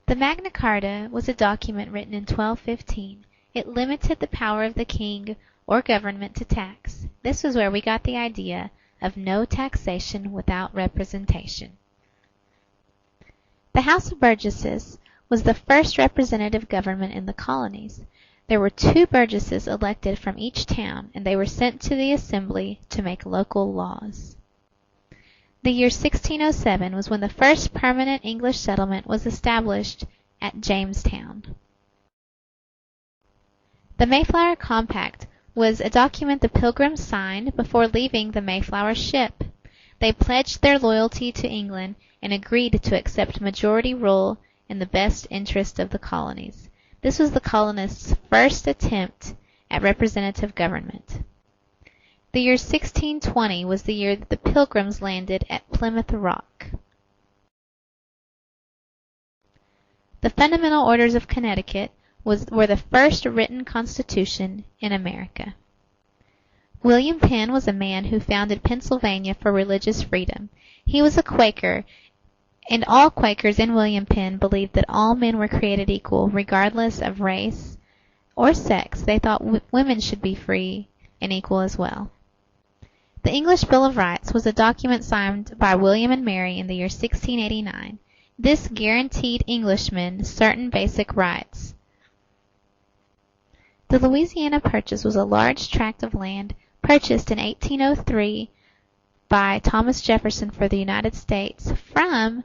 The Magna Carta was a document written in 1215. It limited the power of the king or government to tax. This was where we got the idea of no taxation without representation. The House of Burgesses was the first representative government in the colonies. There were 2 burgesses elected from each town, and they were sent to the assembly to make local laws. The year 1607 was when the first permanent English settlement was established at Jamestown. The Mayflower Compact was a document the Pilgrims signed before leaving the Mayflower ship. They pledged their loyalty to England and agreed to accept majority rule in the best interest of the colonies. This was the colonists' first attempt at representative government. The year 1620 was the year that the Pilgrims landed at Plymouth Rock. The Fundamental Orders of Connecticut were the first written constitution in America. William Penn was a man who founded Pennsylvania for religious freedom. He was a Quaker, and all Quakers in William Penn believed that all men were created equal, regardless of race or sex. They thought women should be free and equal as well. The English Bill of Rights was a document signed by William and Mary in the year 1689. This guaranteed Englishmen certain basic rights. The Louisiana Purchase was a large tract of land purchased in 1803 by Thomas Jefferson for the United States from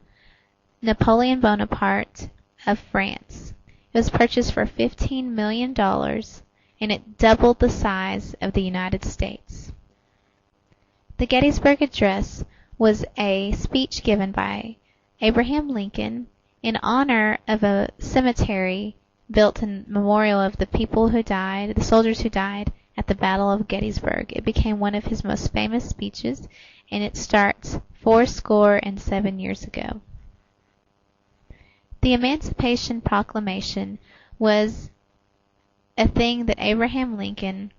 Napoleon Bonaparte of France. It was purchased for $15 million, and it doubled the size of the United States. The Gettysburg Address was a speech given by Abraham Lincoln in honor of a cemetery built in memorial of the people who died, the soldiers who died at the Battle of Gettysburg. It became one of his most famous speeches, and it starts 77 years ago. The Emancipation Proclamation was a thing that Abraham Lincoln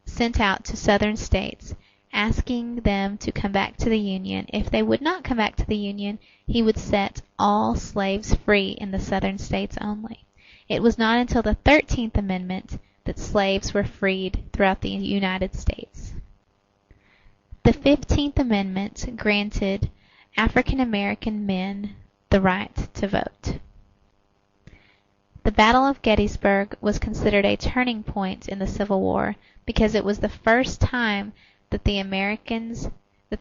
sent out to southern states, asking them to come back to the Union. If they would not come back to the Union, he would set all slaves free in the southern states only. It was not until the 13th Amendment that slaves were freed throughout the United States. The 15th Amendment granted African American men the right to vote. The Battle of Gettysburg was considered a turning point in the Civil War because it was the first time that the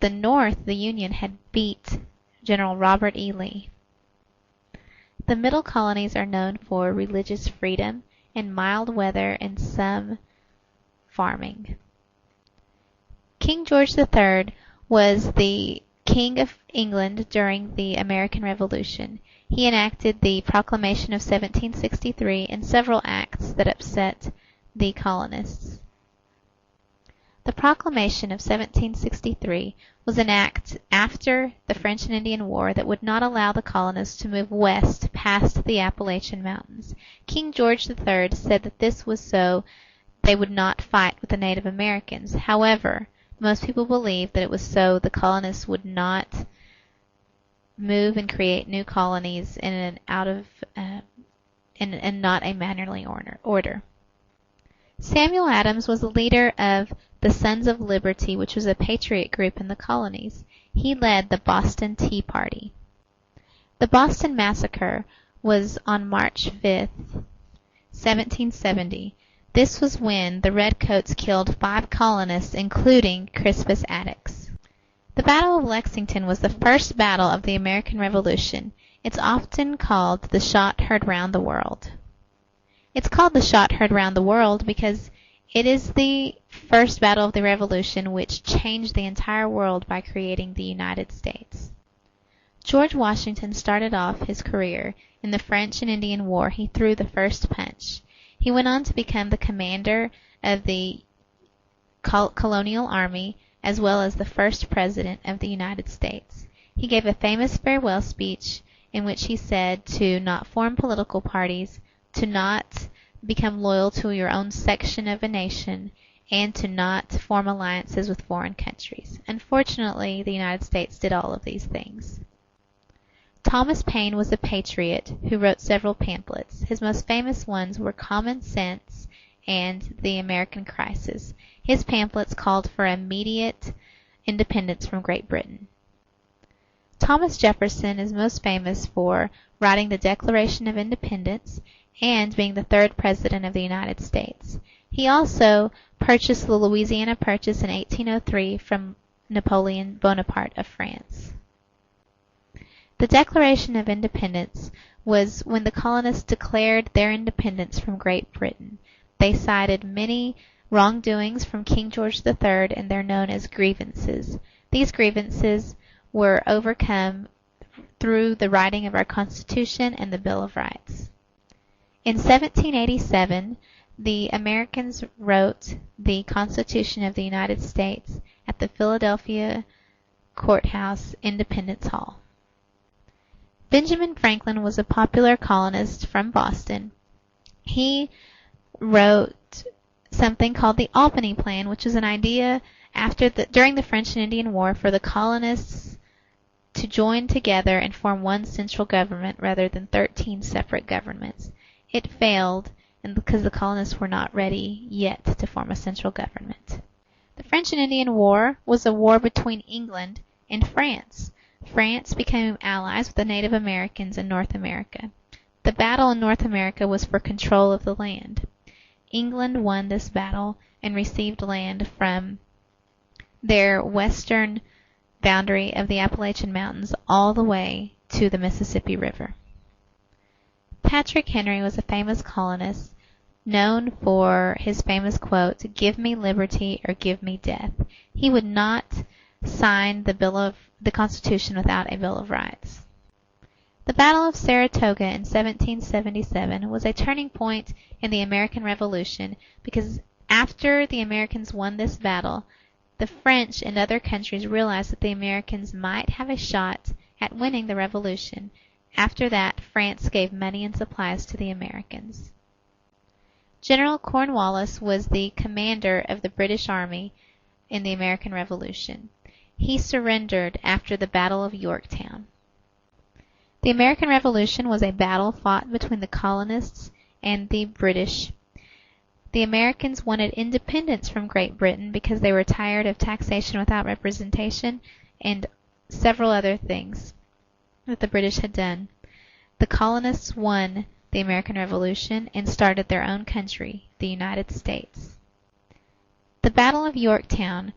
North, the Union, had beat General Robert E. Lee. The Middle Colonies are known for religious freedom and mild weather and some farming. King George III was the King of England during the American Revolution. He enacted the Proclamation of 1763 and several acts that upset the colonists. The Proclamation of 1763 was an act after the French and Indian War that would not allow the colonists to move west past the Appalachian Mountains. King George III said that this was so they would not fight with the Native Americans. However, most people believe that it was so the colonists would not move and create new colonies in not a mannerly order. Samuel Adams was the leader of the Sons of Liberty, which was a patriot group in the colonies. He led the Boston Tea Party. The Boston Massacre was on March 5th, 1770. This was when the Redcoats killed 5 colonists, including Crispus Attucks. The Battle of Lexington was the first battle of the American Revolution. It's often called the shot heard round the world. It's called the shot heard round the world because it is the first battle of the Revolution which changed the entire world by creating the United States. George Washington started off his career in the French and Indian War. He threw the first punch. He went on to become the commander of the colonial army as well as the first president of the United States. He gave a famous farewell speech in which he said to not form political parties, to not become loyal to your own section of a nation, and to not form alliances with foreign countries. Unfortunately, the United States did all of these things. Thomas Paine was a patriot who wrote several pamphlets. His most famous ones were Common Sense and The American Crisis. His pamphlets called for immediate independence from Great Britain. Thomas Jefferson is most famous for writing the Declaration of Independence and being the third President of the United States. He also purchased the Louisiana Purchase in 1803 from Napoleon Bonaparte of France. The Declaration of Independence was when the colonists declared their independence from Great Britain. They cited many wrongdoings from King George III, and they're known as grievances. These grievances were overcome through the writing of our Constitution and the Bill of Rights. In 1787, the Americans wrote the Constitution of the United States at the Philadelphia Courthouse, Independence Hall. Benjamin Franklin was a popular colonist from Boston. He wrote something called the Albany Plan, which is an idea during the French and Indian War for the colonists to join together and form one central government rather than 13 separate governments. It failed because the colonists were not ready yet to form a central government. The French and Indian War was a war between England and France. France became allies with the Native Americans in North America. The battle in North America was for control of the land. England won this battle and received land from their western boundary of the Appalachian Mountains all the way to the Mississippi River. Patrick Henry was a famous colonist known for his famous quote, "Give me liberty or give me death." He would not sign the Constitution without a Bill of Rights. The Battle of Saratoga in 1777 was a turning point in the American Revolution because after the Americans won this battle, the French and other countries realized that the Americans might have a shot at winning the revolution. After that, France gave money and supplies to the Americans. General Cornwallis was the commander of the British Army in the American Revolution. He surrendered after the Battle of Yorktown. The American Revolution was a battle fought between the colonists and the British. The Americans wanted independence from Great Britain because they were tired of taxation without representation and several other things that the British had done. The colonists won the American Revolution and started their own country, the United States. The Battle of Yorktown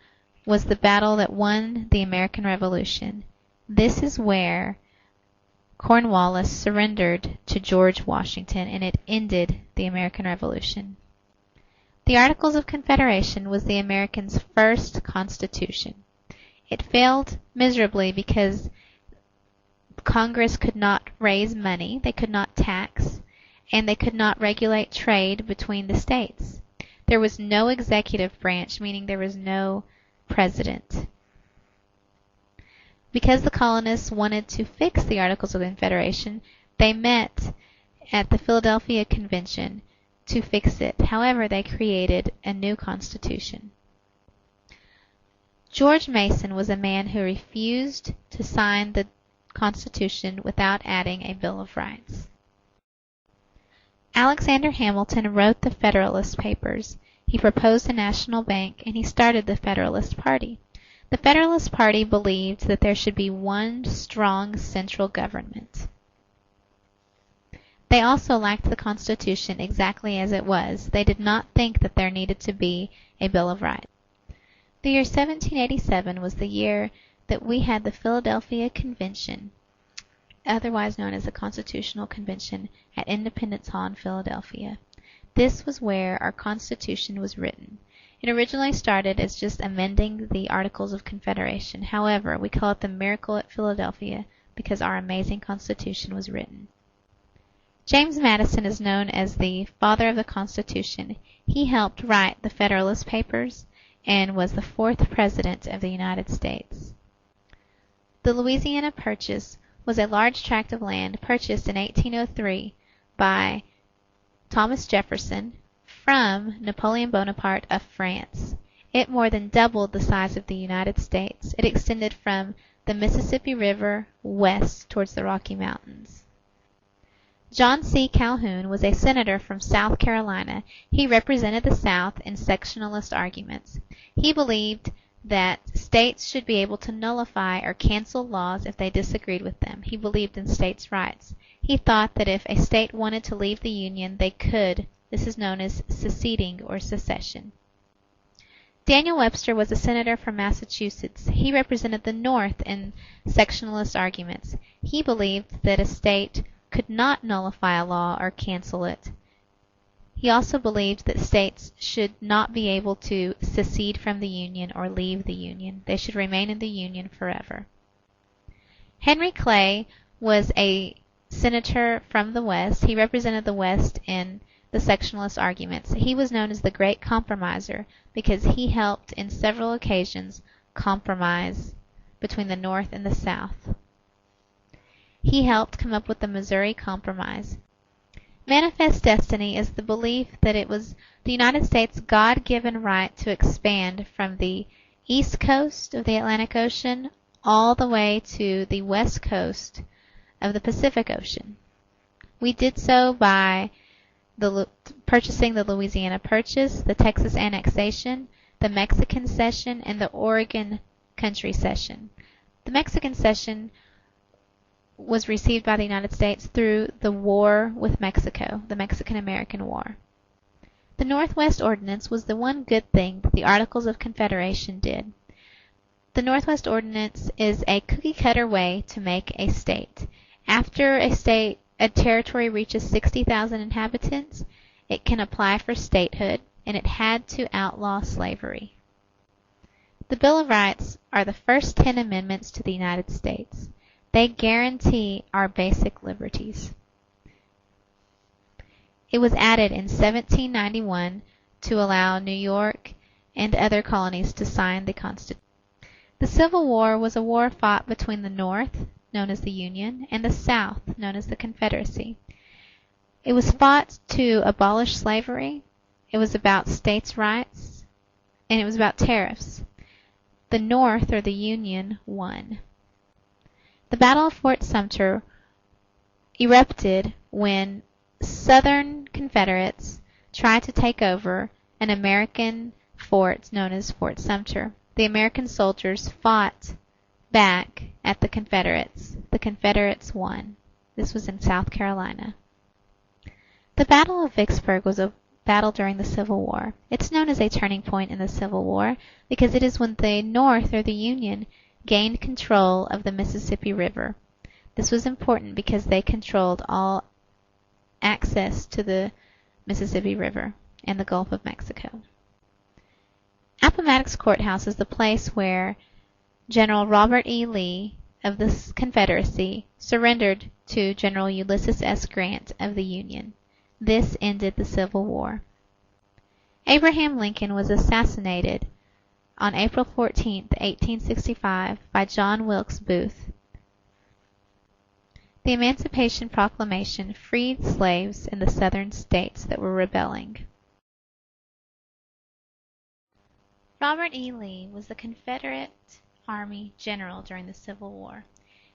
was the battle that won the American Revolution. This is where Cornwallis surrendered to George Washington, and it ended the American Revolution. The Articles of Confederation was the Americans' first constitution. It failed miserably because Congress could not raise money, they could not tax, and they could not regulate trade between the states. There was no executive branch, meaning there was no president. Because the colonists wanted to fix the Articles of Confederation, they met at the Philadelphia Convention to fix it. However, they created a new constitution. George Mason was a man who refused to sign the Constitution without adding a Bill of Rights. Alexander Hamilton wrote the Federalist Papers. He proposed a national bank, and he started the Federalist Party. The Federalist Party believed that there should be one strong central government. They also liked the Constitution exactly as it was. They did not think that there needed to be a Bill of Rights. The year 1787 was the year that we had the Philadelphia Convention, otherwise known as the Constitutional Convention, at Independence Hall in Philadelphia. This was where our Constitution was written. It originally started as just amending the Articles of Confederation. However, we call it the Miracle at Philadelphia because our amazing Constitution was written. James Madison is known as the father of the Constitution. He helped write the Federalist Papers and was the 4th President of the United States. The Louisiana Purchase was a large tract of land purchased in 1803 by Thomas Jefferson from Napoleon Bonaparte of France. It more than doubled the size of the United States. It extended from the Mississippi River west towards the Rocky Mountains. John C. Calhoun was a senator from South Carolina. He represented the South in sectionalist arguments. He believed that states should be able to nullify or cancel laws if they disagreed with them. He believed in states' rights. He thought that if a state wanted to leave the Union, they could. This is known as seceding or secession. Daniel Webster was a senator from Massachusetts. He represented the North in sectionalist arguments. He believed that a state could not nullify a law or cancel it. He also believed that states should not be able to secede from the Union or leave the Union. They should remain in the Union forever. Henry Clay was a senator from the West. He represented the West in the sectionalist arguments. He was known as the Great Compromiser because he helped in several occasions compromise between the North and the South. He helped come up with the Missouri Compromise. Manifest destiny is the belief that it was the United States' God-given right to expand from the east coast of the Atlantic Ocean all the way to the west coast of the Pacific Ocean. We did so by purchasing the Louisiana Purchase, the Texas Annexation, the Mexican Cession, and the Oregon Country Cession. The Mexican Cession was received by the United States through the war with Mexico, the Mexican-American War. The Northwest Ordinance was the one good thing that the Articles of Confederation did. The Northwest Ordinance is a cookie-cutter way to make a state. After a territory reaches 60,000 inhabitants, it can apply for statehood, and it had to outlaw slavery. The Bill of Rights are the first 10 amendments to the United States. They guarantee our basic liberties. It was added in 1791 to allow New York and other colonies to sign the Constitution. The Civil War was a war fought between the North, known as the Union, and the South, known as the Confederacy. It was fought to abolish slavery. It was about states' rights, and it was about tariffs. The North, or the Union, won. The Battle of Fort Sumter erupted when Southern Confederates tried to take over an American fort known as Fort Sumter. The American soldiers fought back at the Confederates. The Confederates won. This was in South Carolina. The Battle of Vicksburg was a battle during the Civil War. It's known as a turning point in the Civil War because it is when the North, or the Union, gained control of the Mississippi River. This was important because they controlled all access to the Mississippi River and the Gulf of Mexico. Appomattox Courthouse is the place where General Robert E. Lee of the Confederacy surrendered to General Ulysses S. Grant of the Union. This ended the Civil War. Abraham Lincoln was assassinated on April 14, 1865, by John Wilkes Booth. The Emancipation Proclamation freed slaves in the southern states that were rebelling. Robert E. Lee was the Confederate Army general during the Civil War.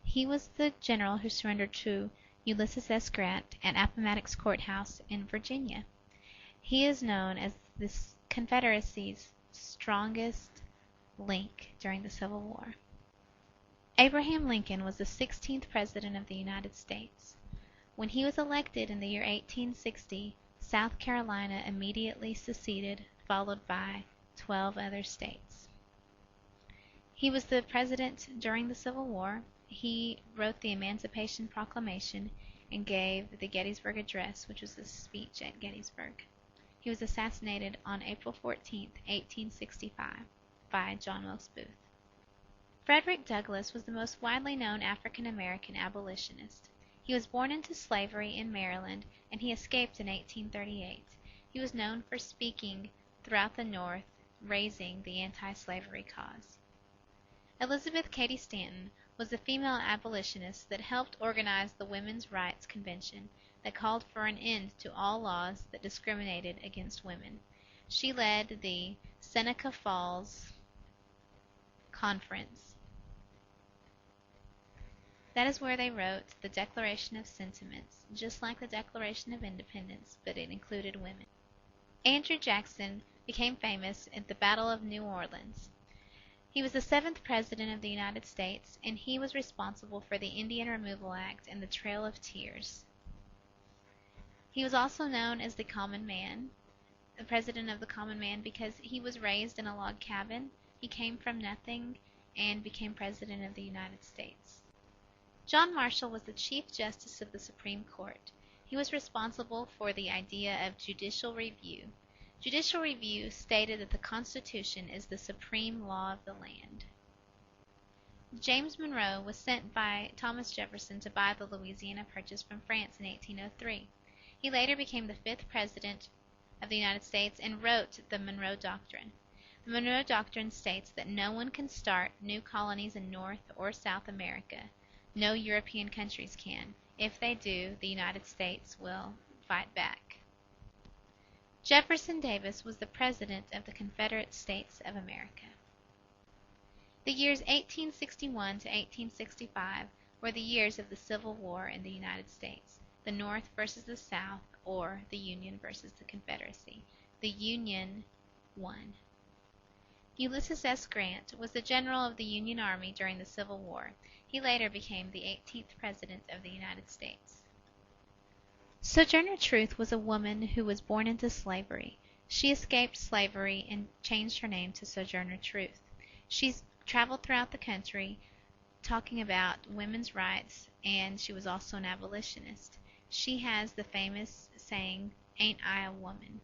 He was the general who surrendered to Ulysses S. Grant at Appomattox Courthouse in Virginia. He is known as the Confederacy's strongest link during the Civil War. Abraham Lincoln was the 16th President of the United States. When he was elected in the year 1860, South Carolina immediately seceded, followed by 12 other states. He was the president during the Civil War. He wrote the Emancipation Proclamation and gave the Gettysburg Address, which was the speech at Gettysburg. He was assassinated on April 14, 1865, by John Wilkes Booth. Frederick Douglass was the most widely known African American abolitionist. He was born into slavery in Maryland, and he escaped in 1838. He was known for speaking throughout the North, raising the anti-slavery cause. Elizabeth Cady Stanton was the female abolitionist that helped organize the Women's Rights Convention that called for an end to all laws that discriminated against women. She led the Seneca Falls Conference. That is where they wrote the Declaration of Sentiments, just like the Declaration of Independence, but it included women. Andrew Jackson became famous at the Battle of New Orleans. He was the 7th President of the United States, and he was responsible for the Indian Removal Act and the Trail of Tears. He was also known as the Common Man, the President of the Common Man, because he was raised in a log cabin. He came from nothing and became President of the United States. John Marshall was the Chief Justice of the Supreme Court. He was responsible for the idea of judicial review. Judicial review stated that the Constitution is the supreme law of the land. James Monroe was sent by Thomas Jefferson to buy the Louisiana Purchase from France in 1803. He later became the 5th President of the United States and wrote the Monroe Doctrine. The Monroe Doctrine states that no one can start new colonies in North or South America. No European countries can. If they do, the United States will fight back. Jefferson Davis was the President of the Confederate States of America. The years 1861 to 1865 were the years of the Civil War in the United States, the North versus the South, or the Union versus the Confederacy. The Union won. Ulysses S. Grant was the general of the Union Army during the Civil War. He later became the 18th President of the United States. Sojourner Truth was a woman who was born into slavery. She escaped slavery and changed her name to Sojourner Truth. She's traveled throughout the country talking about women's rights, and she was also an abolitionist. She has the famous saying, "Ain't I a woman?"